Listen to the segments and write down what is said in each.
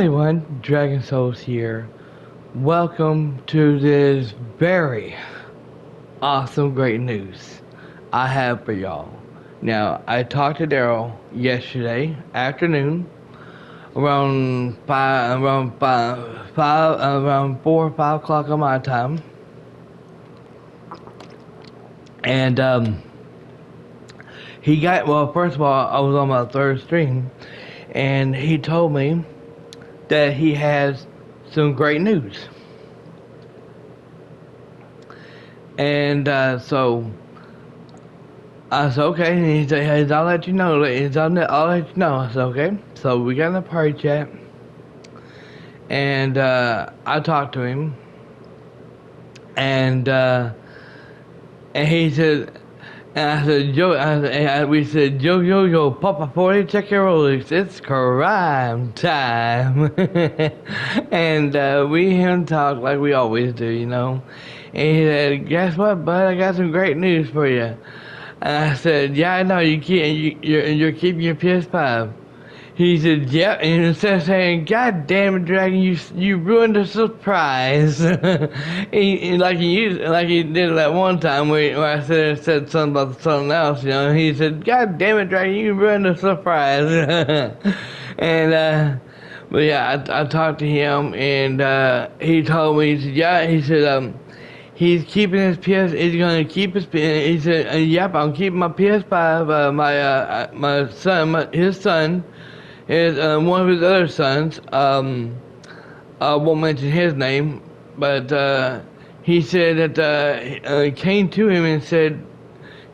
everyone, Dragon Souls here. Welcome to this very awesome, great news I have for y'all. Now, I talked to Daryl yesterday afternoon around 4 or 5 o'clock on my time, and he got First of all, I was on my third stream, and he told me that he has some great news. And so I said, okay. And he said, I'll let you know. I'll let you know. I said, okay. So we got in a party chat. And I talked to him. And he said, and I said, we said, Yo, Papa 40, check your Rolex. It's crime time. And we and talk like we always do, you know. And he said, guess what, bud? I got some great news for you. And I said, yeah, I know, you're keeping your PS5. He said, yep, and instead of saying, God damn it, Dragon, you ruined the surprise. like he did that one time where I said something about something else, you know, and he said, God damn it, Dragon, you ruined the surprise. And, but yeah, I talked to him, and he told me, he said, he's keeping he's gonna keep he said, yep, I'm keeping my PS5, his son, is one of his other sons. I won't mention his name, but he said that came to him and said,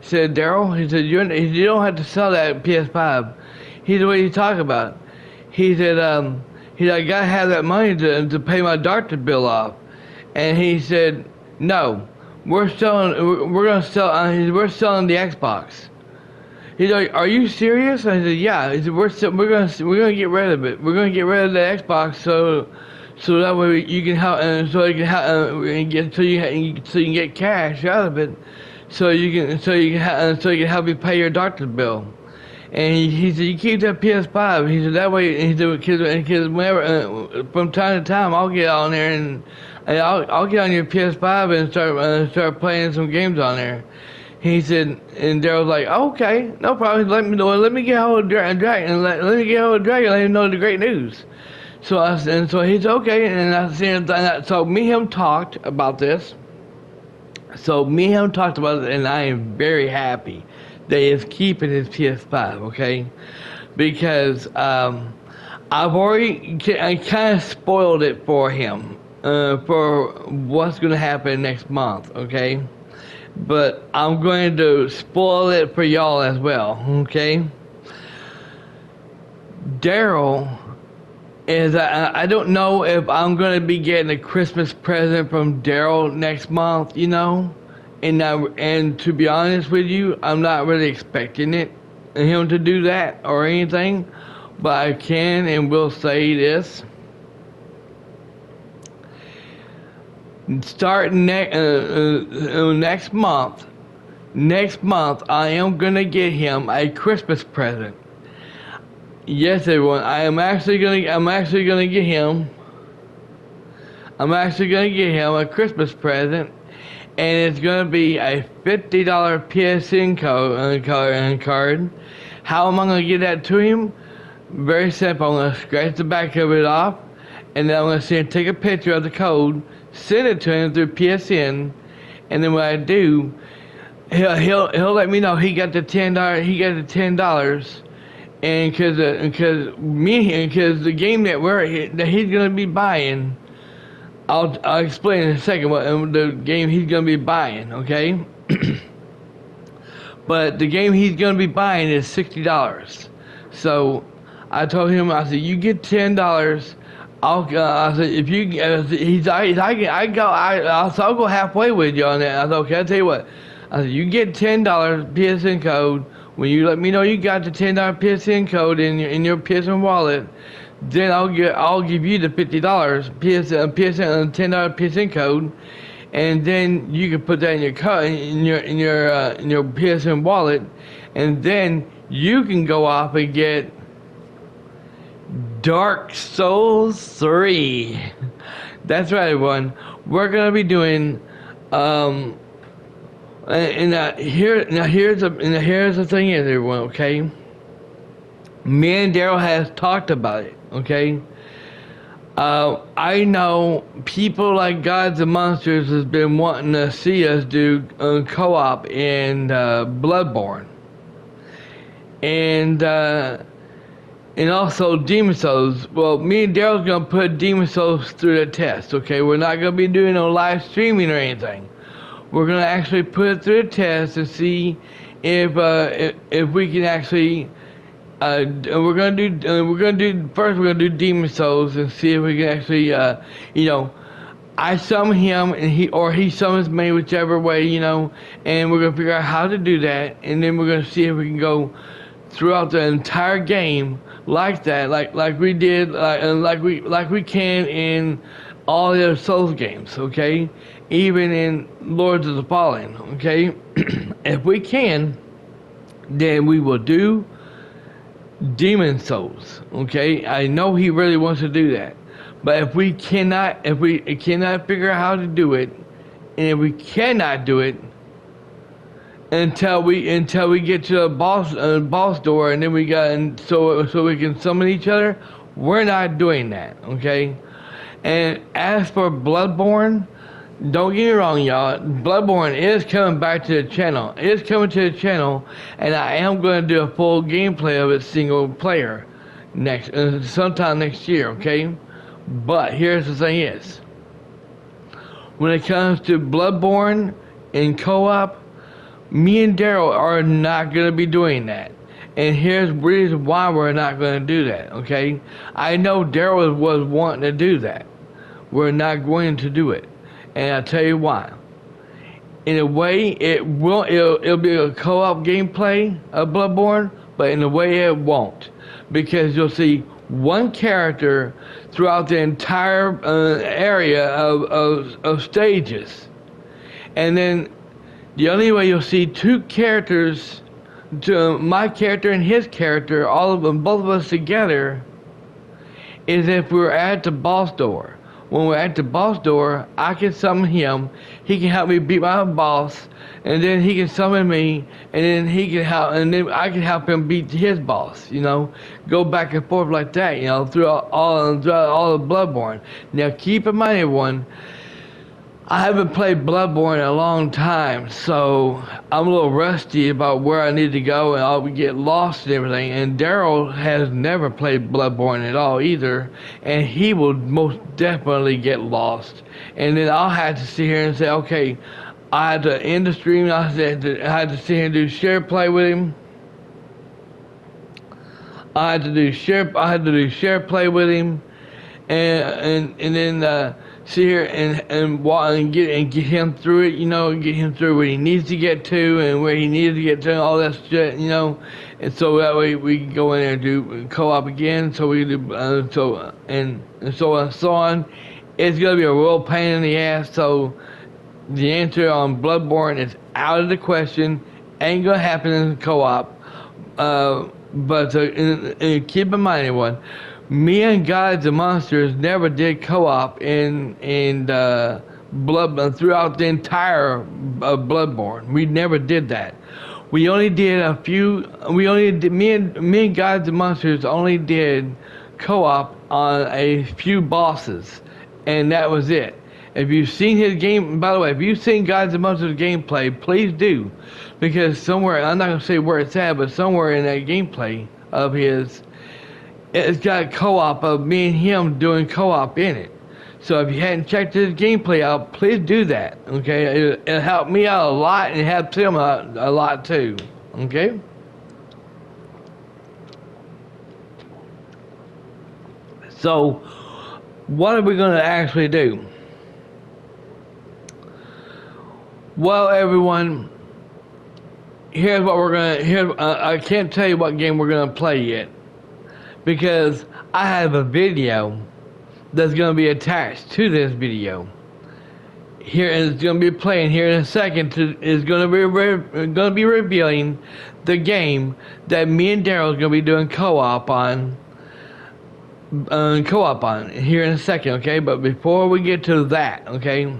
Daryl, he said, you don't have to sell that PS5. He said, what are you talking about? He said, I gotta have that money to pay my doctor bill off. And he said, no, we're selling the Xbox. He's like, are you serious? I said, yeah. He said, we're gonna get rid of it. We're gonna get rid of the Xbox so that way you can help, so you can get cash out of it, so you can help you pay your doctor's bill. And he said, you keep that PS5. He said, that way, he said, because whenever, from time to time, I'll get on there and I'll get on your PS5 and start playing some games on there. He said, and Daryl's like, oh, okay, no problem. Let me get hold of Dragon. Let me get hold of Dragon. Let him know the great news. So he's okay, and I said, so me and him talked about this. And I am very happy that he's keeping his PS5, okay? Because I kind of spoiled it for him for what's going to happen next month, okay? But I'm going to spoil it for y'all as well, okay? Daryl is, I don't know if I'm going to be getting a Christmas present from Daryl next month, you know? And to be honest with you, I'm not really expecting him to do that or anything, but I can and will say this. Starting next month, I am gonna get him a Christmas present. Yes, everyone, I'm actually gonna get him a Christmas present, and it's gonna be a $50 PSN card. How am I gonna get that to him? Very simple. I'm gonna scratch the back of it off, and then I'm gonna take a picture of the code, send it to him through PSN, and then when I do, he'll let me know he got the $10. He got the $10, and because the game that he's gonna be buying, I'll explain in a second what the game he's gonna be buying, okay? But the game he's gonna be buying is $60. So I told him, I said, you get $10. I said, if you, I'll go halfway with you on that. I said, okay, I'll tell you what. I said, you get $10 PSN code. When you let me know you got the $10 PSN code in your PSN wallet, then I'll give you the $50 $10 PSN code, and then you can put that in your PSN wallet, and then you can go off and get Dark Souls 3. That's right, everyone. We're gonna be doing here's the thing is, everyone, okay? Me and Daryl has talked about it, okay? I know people like Gods and Monsters has been wanting to see us do co-op in Bloodborne, and also Demon Souls. Well, me and Daryl's gonna put Demon Souls through the test, okay? We're not gonna be doing no live streaming or anything. We're gonna actually put it through the test to see if we can actually. We're gonna do Demon Souls and see if we can actually, I summon him and he summons me, whichever way, and we're gonna figure out how to do that, and then we're gonna see if we can go throughout the entire game like that, like we did, like we can in all the other Souls games, okay? Even in Lords of the Fallen, okay? If we can, then we will do Demon Souls, okay? I know he really wants to do that, but if we cannot figure out how to do it, and if we cannot do it until we get to the boss door, and then so we can summon each other, we're not doing that, okay? And as for Bloodborne, don't get me wrong, y'all. Bloodborne is coming back to the channel. It is coming to the channel, and I am going to do a full gameplay of it single player sometime next year, okay? But here's the thing is, when it comes to Bloodborne in co-op, me and Daryl are not going to be doing that. And here's the reason why we're not going to do that, okay? I know Daryl was wanting to do that. We're not going to do it. And I'll tell you why. In a way, it'll be a co-op gameplay of Bloodborne, but in a way it won't. Because you'll see one character throughout the entire area of stages. And then the only way you'll see two characters, my character and his character, both of us together, is if we're at the boss door. When we're at the boss door, I can summon him, he can help me beat my boss, and then he can summon me, and then I can help him beat his boss, go back and forth like that, throughout all of Bloodborne. Now keep in mind, everyone, I haven't played Bloodborne in a long time, so I'm a little rusty about where I need to go, and I'll get lost and everything. And Daryl has never played Bloodborne at all either, and he will most definitely get lost. And then I'll have to sit here and say, okay, I had to end the stream. I had to sit here and do share play with him. I had to do share play with him, and then sit here and get him through it, get him through what he needs to get to and where he needs to get to, and all that shit, and so that way we can go in there and do co-op again, so we can do so on. It's gonna be a real pain in the ass. So the answer on Bloodborne is out of the question. Ain't gonna happen in the co-op. But keep in mind, everyone, me and Gods and Monsters never did co-op in throughout the entire Bloodborne. We never did that. We only did a few. Me and Gods and Monsters only did co-op on a few bosses, and that was it. If you've seen his game, by the way, if you've seen Gods and Monsters gameplay, please do, because somewhere, I'm not gonna say where it's at, but somewhere in that gameplay of his, it's got co-op of me and him doing co-op in it. So if you hadn't checked his gameplay out, please do that, okay? It'll help me out a lot, and it helps him out a lot too, okay? So, what are we going to actually do? Well, everyone, here's what we're going to, I can't tell you what game we're going to play yet, because I have a video that's going to be attached to this video. Here is going to be playing here in a second. Is going to be revealing the game that me and Daryl is going to be doing co-op on co-op on here in a second, okay? But before we get to that, okay,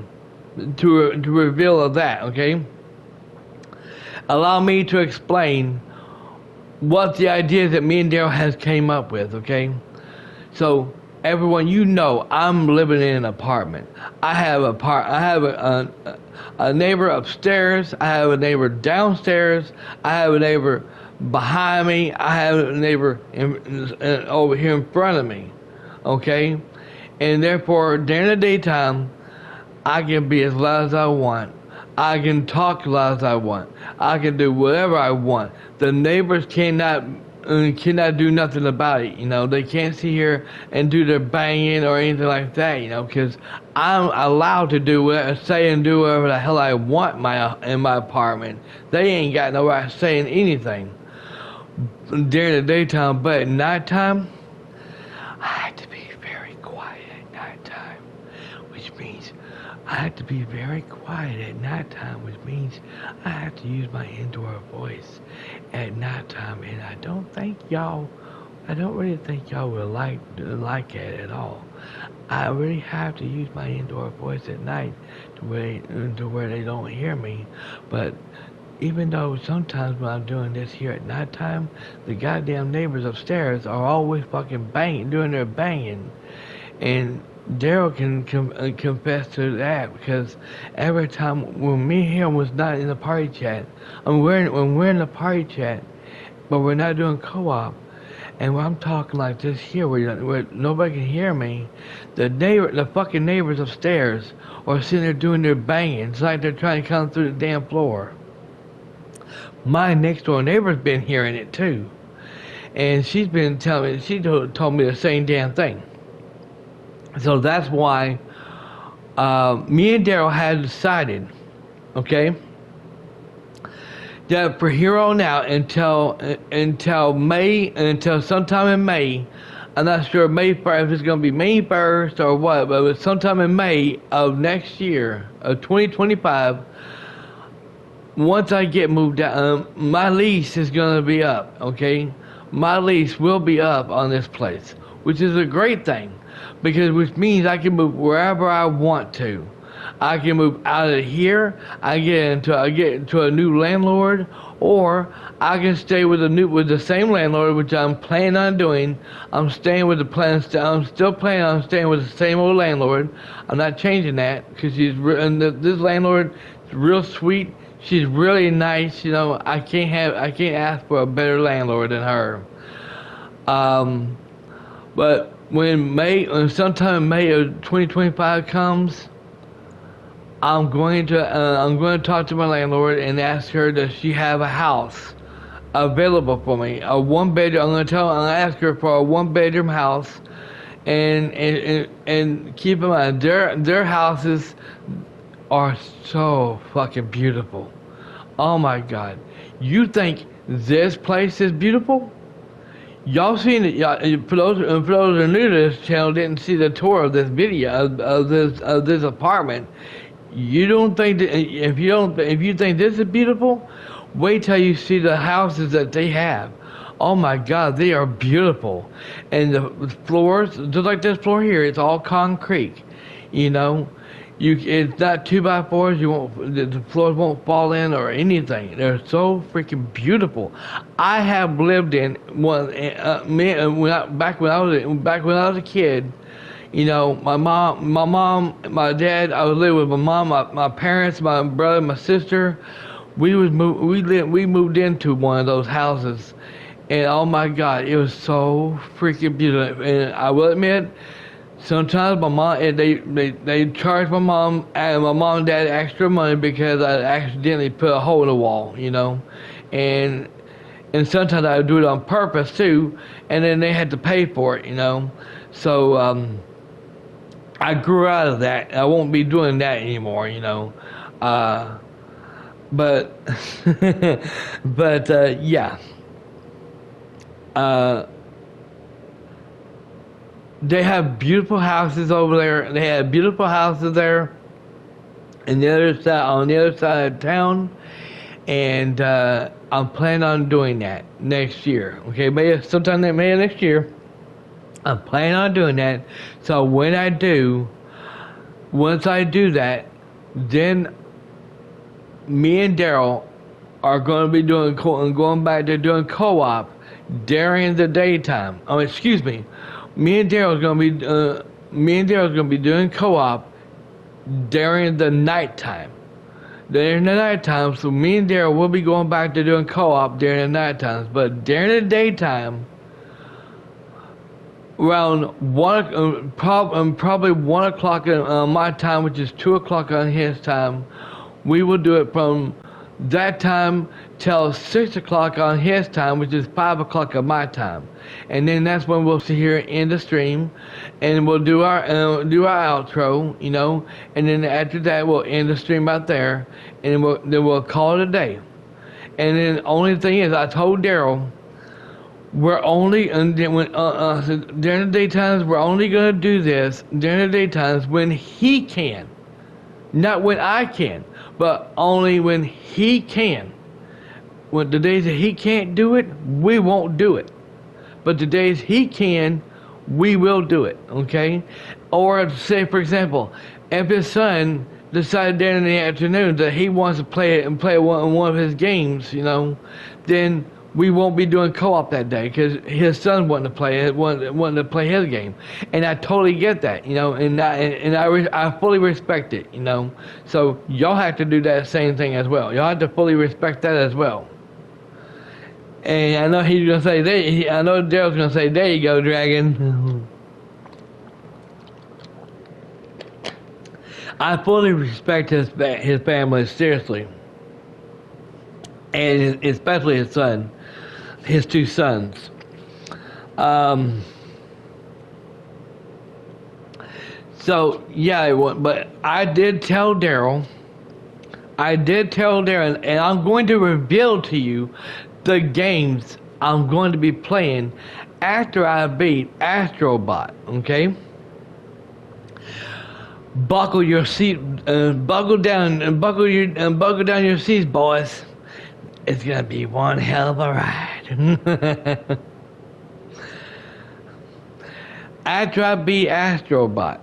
to reveal of that, okay, allow me to explain what the idea that me and Daryl has came up with, okay? So everyone, you know, I'm living in an apartment. I have a neighbor upstairs. I have a neighbor downstairs. I have a neighbor behind me. I have a neighbor over here in front of me, okay? And therefore, during the daytime, I can be as loud as I want. I can talk as loud as I want. I can do whatever I want. The neighbors cannot do nothing about it. You know, they can't sit here and do their banging or anything like that. You know, because I'm allowed to do say and do whatever the hell I want in my apartment. They ain't got no right saying anything during the daytime, but at nighttime, I have to be very quiet at nighttime, which means I have to be very quiet at nighttime, which means I have to use my indoor voice at nighttime, and I don't really think y'all will like it at all. I really have to use my indoor voice at night to where they don't hear me. But even though sometimes when I'm doing this here at nighttime, the goddamn neighbors upstairs are always fucking doing their banging, and Daryl can confess to that, because every time when me and him was not in the party chat, when we're in the party chat, but we're not doing co-op, and when I'm talking like this here, where nobody can hear me, the fucking neighbors upstairs are sitting there doing their banging. It's like they're trying to come through the damn floor. My next door neighbor's been hearing it too, and she's been telling me, she told me the same damn thing. So that's why me and Daryl had decided, okay, that for here on out until sometime in May, I'm not sure May 1st, if it's going to be May 1st or what, but it's sometime in May of next year, of 2025, once I get moved out, my lease is going to be up, okay? My lease will be up on this place, which is a great thing, which means I can move wherever I want to. I can move out of here, I get into a new landlord, or I can stay with the same landlord, which I'm planning on doing. I'm still planning on staying with the same old landlord. I'm not changing that, because this landlord is real sweet. She's really nice, you know. I can't ask for a better landlord than her. But when sometime May of 2025 comes, I'm going to talk to my landlord and ask her, does she have a house available for me? A one bedroom. I'm gonna ask her for a 1-bedroom house, and keep in mind their houses are so fucking beautiful. Oh my God. You think this place is beautiful? Y'all seen it? For those who are new to this channel, didn't see the tour of this video of this apartment. You don't think that if you think this is beautiful, wait till you see the houses that they have. Oh my God, they are beautiful, and the floors, just like this floor here, it's all concrete. You know, it's not 2x4s. The floors won't fall in or anything. They're so freaking beautiful. I have lived in one. Back when I was a kid. You know, my mom, my dad. I was living with my mom, my parents, my brother, my sister. We moved into one of those houses, and oh my God, it was so freaking beautiful. And I will admit, sometimes my mom, they charge my mom and dad extra money because I accidentally put a hole in the wall. You know, and sometimes I would do it on purpose too, and then they had to pay for it. You know, so I grew out of that. I won't be doing that anymore, you know. But yeah. They have beautiful houses over there. They have beautiful houses there on the other side of town. And I'm planning on doing that next year. Okay, sometime in May next year. I'm planning on doing that. So when I do, once I do that, then me and Daryl are going to be going back to doing co-op during the daytime. Oh, excuse me. Me and Daryl's going to be doing co-op during the nighttime. During the nighttime, so me and Daryl will be going back to doing co-op during the night times. But during the daytime, around probably 1 o'clock my time, which is 2 o'clock on his time, we will do it from that time till 6 o'clock on his time, which is 5 o'clock of my time, and then that's when we'll sit here in the stream, and we'll do our outro, and then after that we'll end the stream out there, and then we'll call it a day. And then the only thing is, I told Daryl, we're only during the daytimes we're only gonna do this during the daytimes when he can, not when I can, but only when he can. When the days that he can't do it, we won't do it. But the days he can, we will do it, okay? Or say, for example, if his son decided during the afternoon that he wants to play one of his games, then we won't be doing co-op that day because his son wanted to play his game, and I totally get that, and I fully respect it, So y'all have to do that same thing as well. Y'all have to fully respect that as well. And I know he's gonna say I know Daryl's gonna say, "There you go, Dragon." I fully respect his family, seriously, and especially his son. His two sons. So yeah, but I did tell Daryl, and I'm going to reveal to you the games I'm going to be playing after I beat Astrobot. Okay. Buckle your seat, buckle down your seats, boys. It's gonna be one hell of a ride. After I beat Astrobot,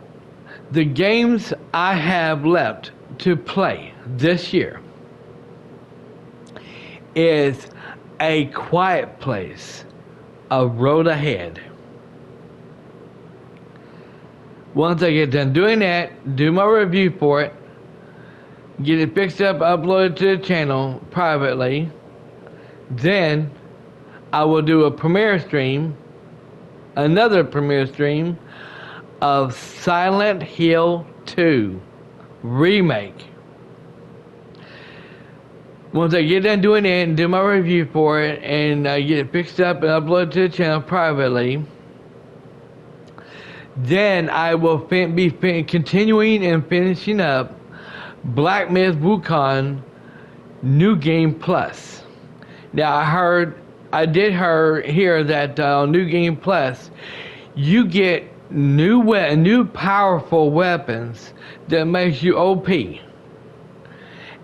the games I have left to play this year is A Quiet Place, A Road Ahead. Once I get done doing that, do my review for it, get it fixed up, uploaded to the channel privately, then I will do a another premiere stream of Silent Hill 2 Remake. Once I get done doing it and do my review for it and get it fixed up and uploaded to the channel privately, then I will be continuing and finishing up Black Myth Wukong New Game Plus. Now I did hear that on New Game Plus, you get new powerful weapons that makes you OP,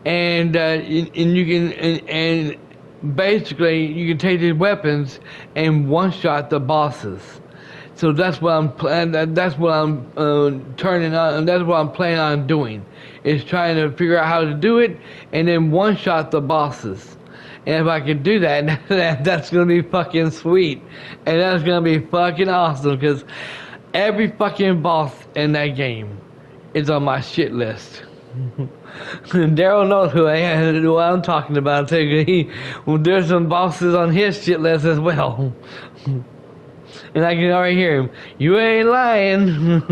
and you can and basically you can take these weapons and one shot the bosses. So that's what I'm planning. That's what I'm turning on, and that's what I'm planning on doing. Is trying to figure out how to do it, and then one shot the bosses. And if I can do that, that's gonna be fucking sweet, and that's gonna be fucking awesome. Because every fucking boss in that game is on my shit list. Daryl knows who I'm talking about too. There's some bosses on his shit list as well. And I can already hear him. You ain't lying.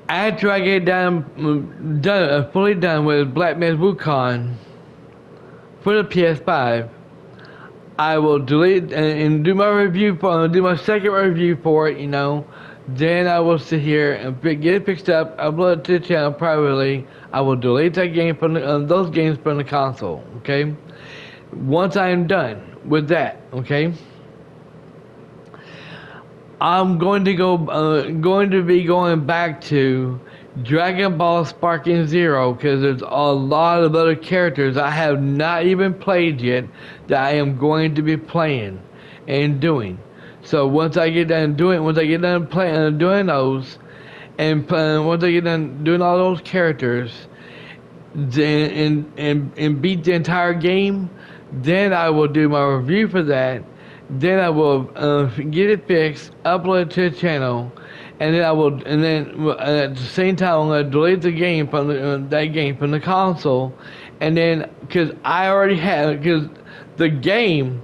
After I get fully done with Black Myth Wukong for the PS5, I will delete and do my second review for it. Then I will sit here and get it fixed up, upload it to the channel privately. I will delete that game from those games from the console. Okay. Once I am done with that, okay, I'm going to be going back to Dragon Ball Sparking Zero, because there's a lot of other characters I have not even played yet that I am going to be playing and doing. So once I get done playing doing those, and once I get done doing all those characters, then and beat the entire game, then I will do my review for that. Then I will get it fixed, upload it to the channel, and then at the same time I'm gonna delete the game from that game from the console, and then because I already have because the game,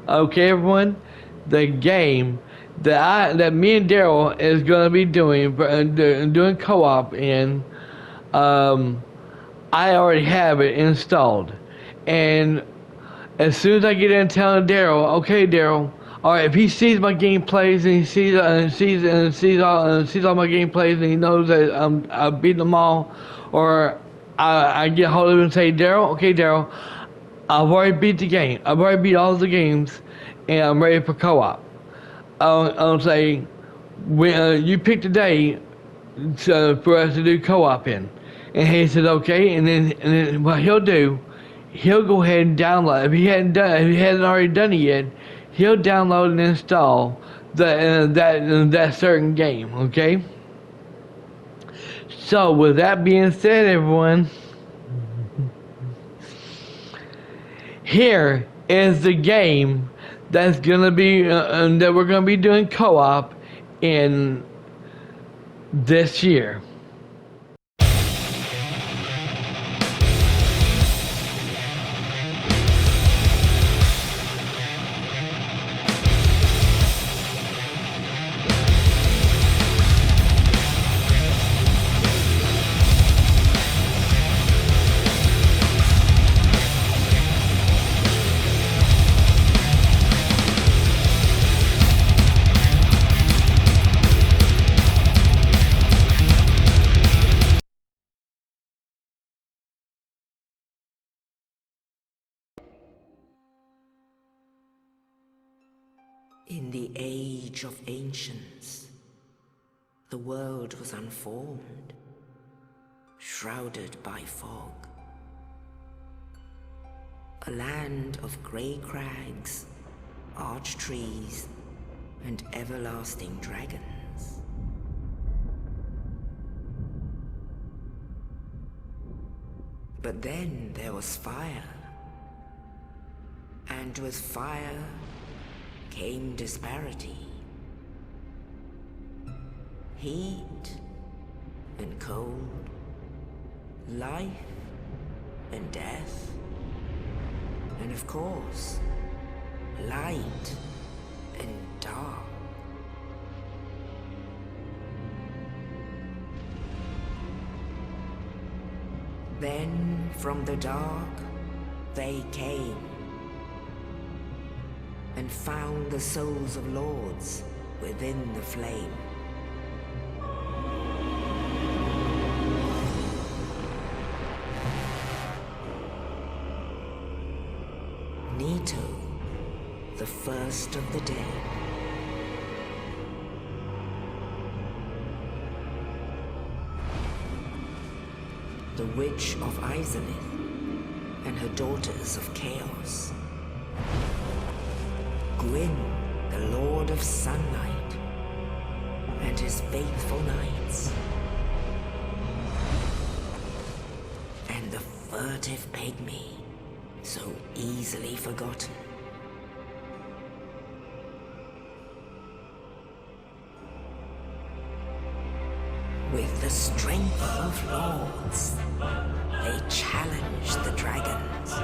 okay everyone, the game that me and Daryl is gonna be doing co-op in, I already have it installed, and as soon as I get in telling Daryl, okay, Daryl, all right, if he sees my gameplays and he sees all my gameplays and he knows that I've beaten them all, or I get hold of him and say, Daryl, okay, Daryl, I've already beat the game. I've already beat all the games, and I'm ready for co-op. I'll say, you pick the day for us to do co-op in, and he says okay, and then what he'll do. He'll go ahead and download. If he hadn't already done it yet, he'll download and install that certain game. Okay. So with that being said, everyone, here is the game that's gonna be that we're gonna be doing co-op in this year. In the age of ancients, the world was unformed, shrouded by fog. A land of grey crags, arch trees, and everlasting dragons. But then there was fire, and with fire came disparity. Heat and cold, life and death, and of course, light and dark. Then from the dark they came and found the souls of lords within the flame. Nito, the first of the dead. The Witch of Izalith and her daughters of Chaos. Gwyn, the Lord of Sunlight, and his faithful knights. And the furtive pygmy, so easily forgotten. With the strength of lords, they challenged the dragons.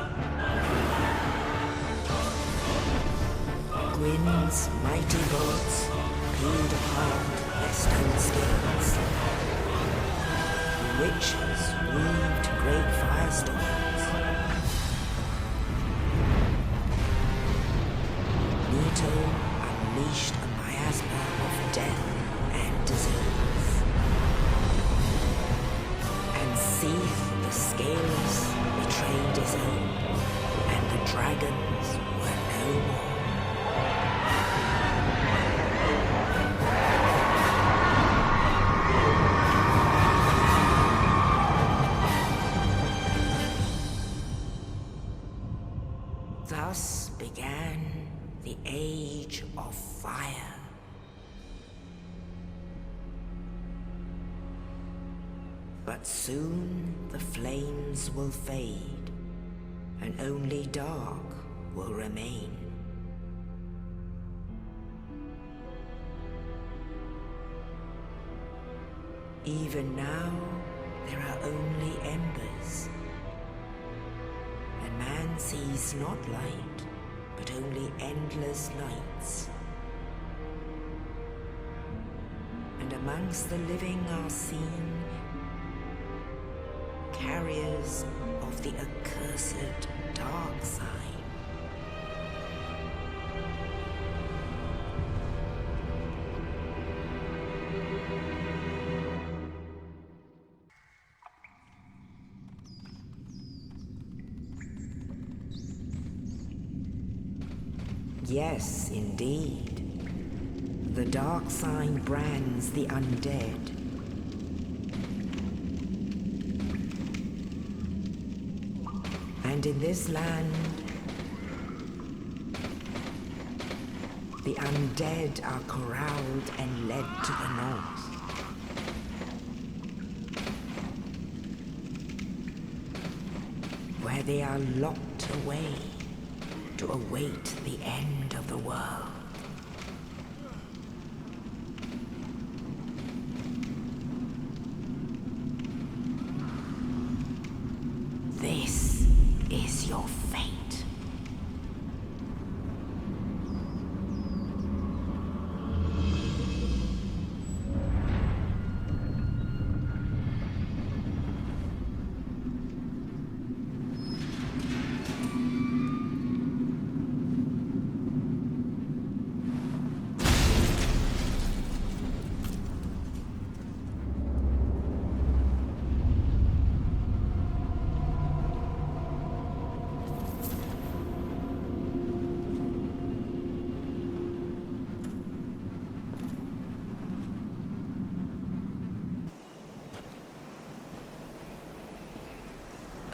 Gwyn's mighty bullets peeled apart their stone skins. The witches weaved great firestorms. Nito unleashed a miasma of death and disease. And Seath, the Scaleless, betrayed his own, and the dragons were no more. But soon the flames will fade, and only dark will remain. Even now, there are only embers, and man sees not light, but only endless nights. And amongst the living are seen carriers of the accursed dark sign. Yes, indeed. The dark sign brands the undead. And in this land, the undead are corralled and led to the north. Where they are locked away to await the end of the world. This is your fate.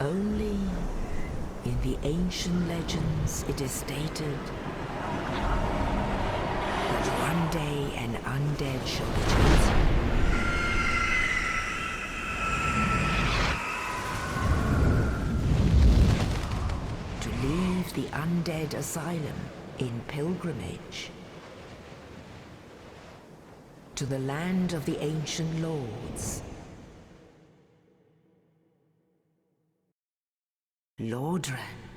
Only in the ancient legends it is stated that one day an undead shall be chosen. To leave the undead asylum in pilgrimage to the land of the ancient lords. Lordran.